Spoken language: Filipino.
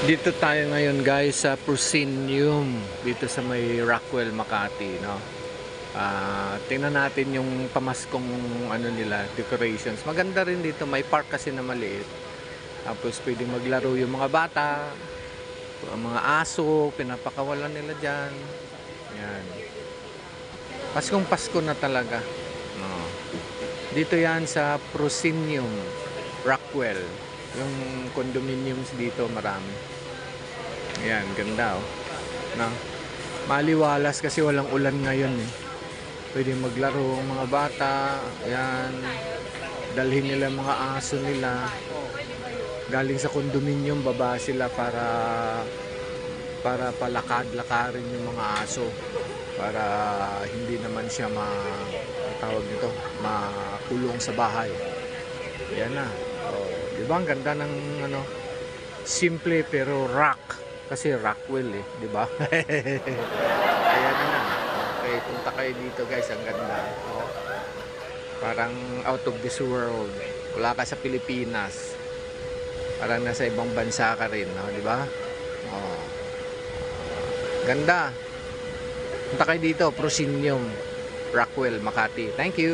Dito tayo ngayon guys sa Proscenium dito sa may Rockwell, Makati, no. Tingnan natin yung pamaskong ano nila, decorations. Maganda rin dito, may park kasi na maliit. Tapos pwedeng maglaro yung mga bata, ang mga aso, pinapakawalan nila diyan. Yan. Paskong Pasko na talaga. No. Dito yan sa Proscenium, Rockwell. Yung condominiums dito marami. Ayan, ganda oh. Na, maliwalas kasi walang ulan ngayon eh. Pwede maglaro ang mga bata. Ayan. Dalhin nila mga aso nila. Galing sa condominium, baba sila para palakad-lakarin yung mga aso. Para hindi naman siya tawag nito, makulong sa bahay. Ayan na. Oh, di ba ang ganda ng ano, simple pero rock. Kasi Rockwell eh, di ba? Ayan na. Okay, punta kayo dito guys, ang ganda. Oh, parang out of this world. Wala ka sa Pilipinas. Parang nasa ibang bansa ka rin, no? Di ba? Oh. Ganda. Punta kayo dito, Proscenium, Rockwell, Makati. Thank you.